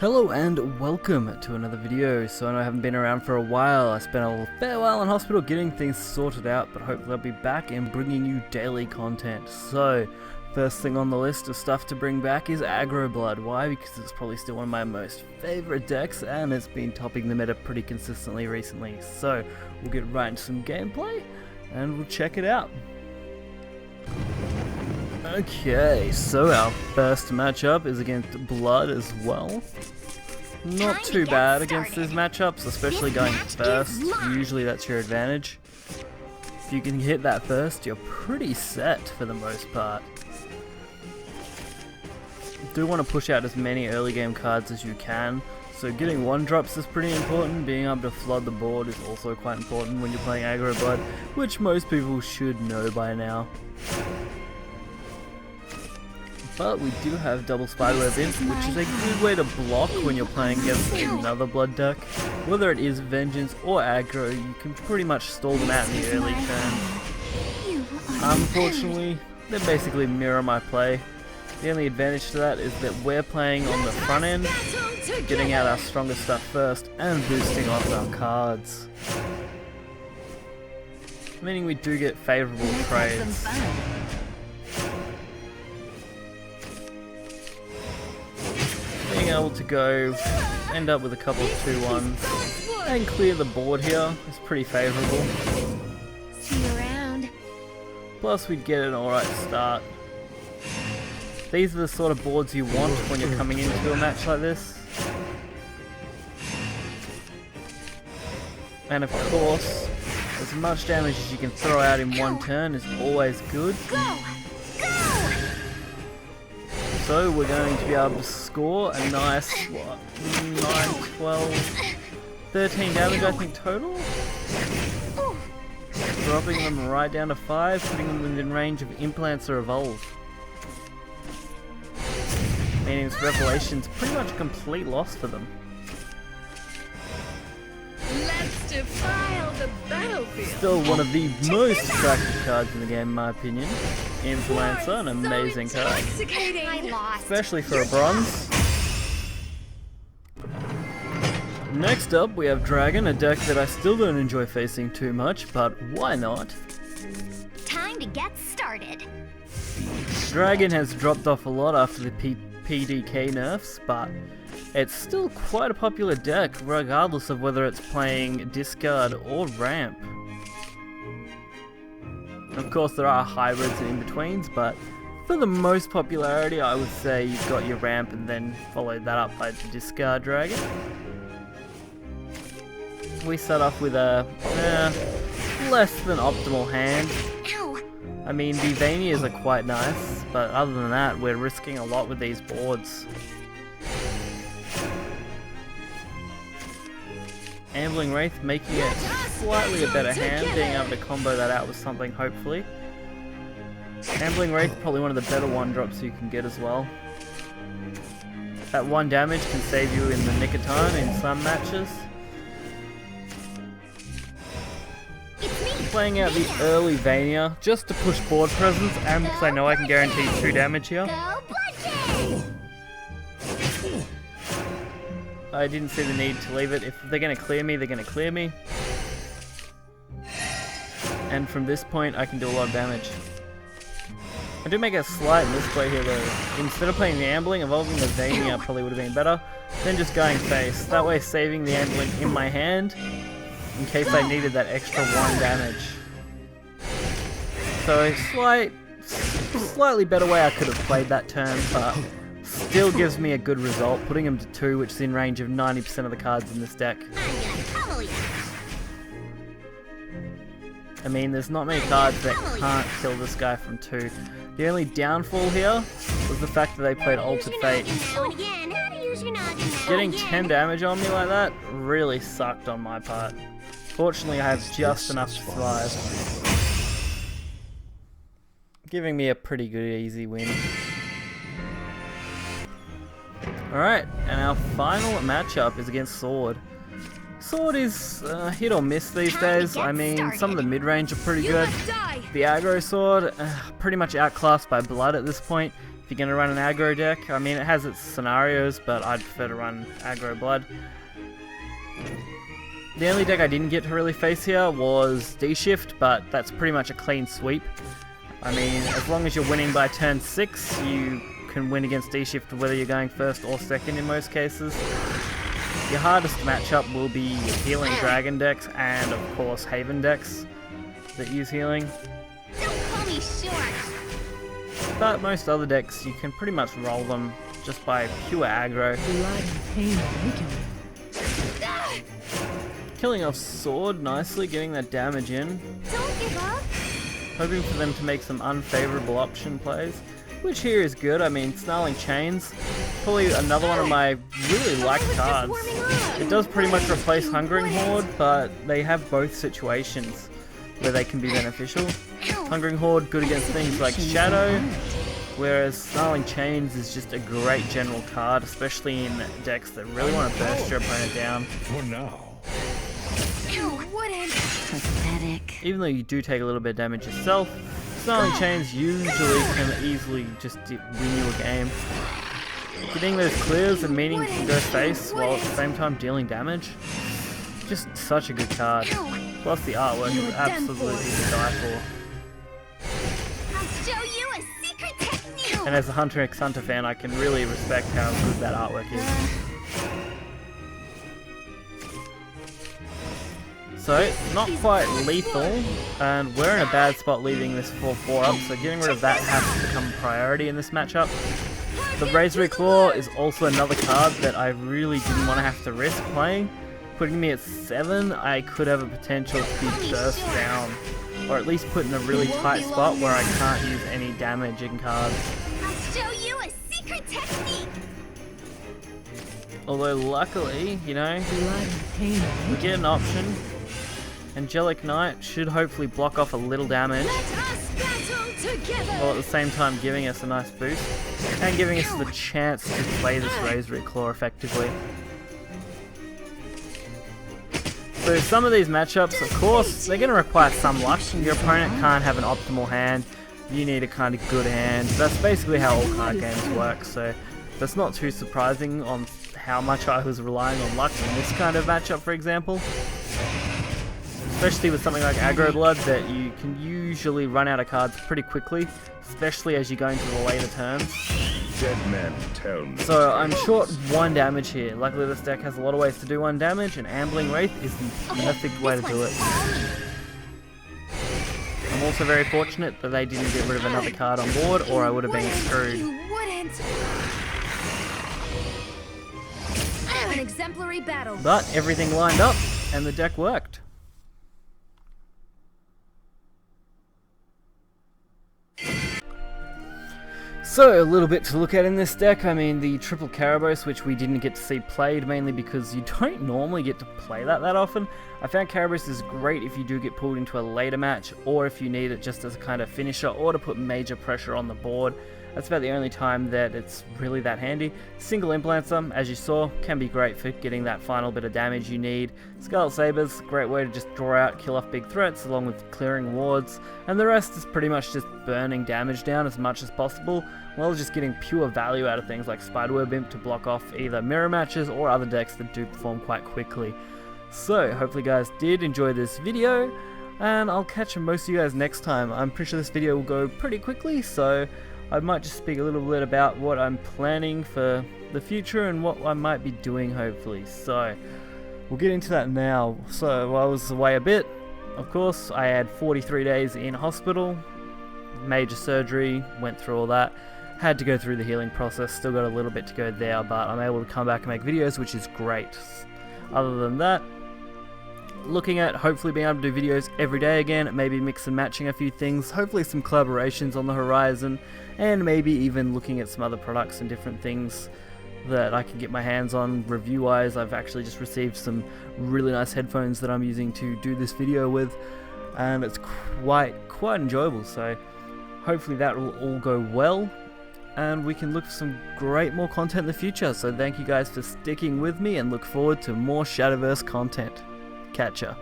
Hello and welcome to another video. So I know I haven't been around for a while. I spent a fair while in hospital getting things sorted out, but hopefully I'll be back and bringing you daily content. So first thing on the list of stuff to bring back is Aggro Blood. Why? Because it's probably still one of my most favorite decks and it's been topping the meta pretty consistently recently. So we'll get right into some gameplay and we'll check it out. Okay, so our first matchup is against Blood as well. Not too bad against these matchups, especially going first. Usually that's your advantage. If you can hit that first, you're pretty set for the most part. You do want to push out as many early game cards as you can, so getting one drops is pretty important. Being able to flood the board is also quite important when you're playing Aggro Blood, which most people should know by now. But we do have double Spiderweb Imp, which is a good way to block when you're playing against another Blood deck. Whether it is Vengeance or Aggro, you can pretty much stall them out in the early turn. Unfortunately, they basically mirror my play. The only advantage to that is that we're playing on the front end, getting out our strongest stuff first and boosting off our cards. Meaning we do get favourable trades. Being able to go, end up with a couple of 2-1s, and clear the board here is pretty favourable. See you around. Plus we'd get an alright start. These are the sort of boards you want when you're coming into a match like this. And of course, as much damage as you can throw out in one turn is always good. So we're going to be able to score a nice, what, 9, 12, 13 damage I think total? Dropping them right down to 5, putting them within range of Implants or Evolve. Meaning this Revelation's pretty much a complete loss for them. Let's defile the battlefield. Still one of the most attractive cards in the game in my opinion. Influencer, an amazing card. Especially for a bronze. Next up we have Dragon, a deck that I still don't enjoy facing too much, but why not? Time to get started. Dragon has dropped off a lot after the PDK nerfs, but it's still quite a popular deck regardless of whether it's playing discard or ramp. Of course there are hybrids and in-betweens, but for the most popularity I would say you've got your ramp and then followed that up by the discard dragon. We start off with a less than optimal hand. I mean, the Vanias are quite nice, but other than that we're risking a lot with these boards. Ambling Wraith making it slightly a better hand, being able to combo that out with something hopefully. Ambling Wraith probably one of the better 1-drops you can get as well. That 1 damage can save you in the nick of time in some matches. Playing out the early Vania just to push board presence and because I know I can guarantee 2 damage here. I didn't see the need to leave it. If they're going to clear me, they're going to clear me. And from this point, I can do a lot of damage. I do make a slight misplay here though. Instead of playing the Ambling, evolving the Vania probably would have been better than just going face. That way saving the Ambling in my hand in case I needed that extra 1 damage. So a slightly better way I could have played that turn, but still gives me a good result, putting him to 2, which is in range of 90% of the cards in this deck. I mean, there's not many cards that can't kill this guy from 2. The only downfall here was the fact that they played Altered Fate. Getting 10 damage on me like that really sucked on my part. Fortunately, I have just enough to survive. Giving me a pretty good easy win. Alright, and our final matchup is against Sword. Sword is hit or miss these days. I mean, some of the mid-range are pretty good. The aggro Sword, pretty much outclassed by Blood at this point. If you're going to run an aggro deck, I mean, it has its scenarios, but I'd prefer to run aggro blood. The only deck I didn't get to really face here was D-Shift, but that's pretty much a clean sweep. I mean, as long as you're winning by turn 6, you can win against D-Shift whether you're going first or second in most cases. Your hardest matchup will be healing dragon decks and, of course, Haven decks that use healing. Don't call me short. But most other decks, you can pretty much roll them just by pure aggro. Killing off Sword nicely, getting that damage in. Don't give up. Hoping for them to make some unfavorable option plays, which here is good. I mean, Snarling Chains, probably another one of my really liked cards. It does pretty much replace Hungering Horde, but they have both situations where they can be beneficial. Hungering Horde good against things like Shadow, whereas Snarling Chains is just a great general card, especially in decks that really want to burst your opponent down. For now. Pathetic. Even though you do take a little bit of damage yourself, Snarling Chains usually can easily just win you a game. Getting those clears and meaning to go face while at the same time dealing damage. Just such a good card. Plus the artwork is absolutely to die for. I'll show you a secret technique. And as a Hunter x Hunter fan, I can really respect how good that artwork is. So, not quite lethal, and we're in a bad spot leaving this 4-4 up, so getting rid of that has to become a priority in this matchup. The Razor Claw is also another card that I really didn't want to have to risk playing. Putting me at 7, I could have a potential to be burst down, or at least put in a really tight spot where I can't use any damaging cards. I'll show you a secret technique. Although luckily, you know, we get an option. Angelic Knight should hopefully block off a little damage, while at the same time giving us a nice boost, and giving us the chance to play this Razor Claw effectively. So some of these matchups, of course, they're going to require some luck. Your opponent can't have an optimal hand, you need a kind of good hand. That's basically how all card games work, so that's not too surprising on how much I was relying on luck in this kind of matchup, for example. Especially with something like Aggro Blood, that you can usually run out of cards pretty quickly, especially as you go into the later turns. Dead men tell me. So I'm short 1 damage here. Luckily this deck has a lot of ways to do 1 damage, and Ambling Wraith is the perfect way to do it. I'm also very fortunate that they didn't get rid of another card on board, or I would have been screwed. An exemplary battle. But everything lined up, and the deck worked. So, a little bit to look at in this deck. I mean, the triple Karabos, which we didn't get to see played, mainly because you don't normally get to play that often. I found Karabos is great if you do get pulled into a later match, or if you need it just as a kind of finisher, or to put major pressure on the board. That's about the only time that it's really that handy. Single Implanter, as you saw, can be great for getting that final bit of damage you need. Scarlet Sabers, great way to just draw out, kill off big threats, along with clearing wards. And the rest is pretty much just burning damage down as much as possible, while just getting pure value out of things like Spiderweb Imp to block off either mirror matches or other decks that do perform quite quickly. So, hopefully you guys did enjoy this video, and I'll catch most of you guys next time. I'm pretty sure this video will go pretty quickly, so I might just speak a little bit about what I'm planning for the future and what I might be doing, hopefully. So, we'll get into that now. So, I was away a bit. Of course, I had 43 days in hospital, major surgery, went through all that. Had to go through the healing process, still got a little bit to go there, but I'm able to come back and make videos, which is great. Other than that, looking at hopefully being able to do videos every day again, maybe mix and matching a few things, hopefully some collaborations on the horizon, and maybe even looking at some other products and different things that I can get my hands on review-wise. I've actually just received some really nice headphones that I'm using to do this video with, and it's quite enjoyable, so hopefully that will all go well, and we can look for some great more content in the future. So thank you guys for sticking with me, and look forward to more Shadowverse content. Catch ya.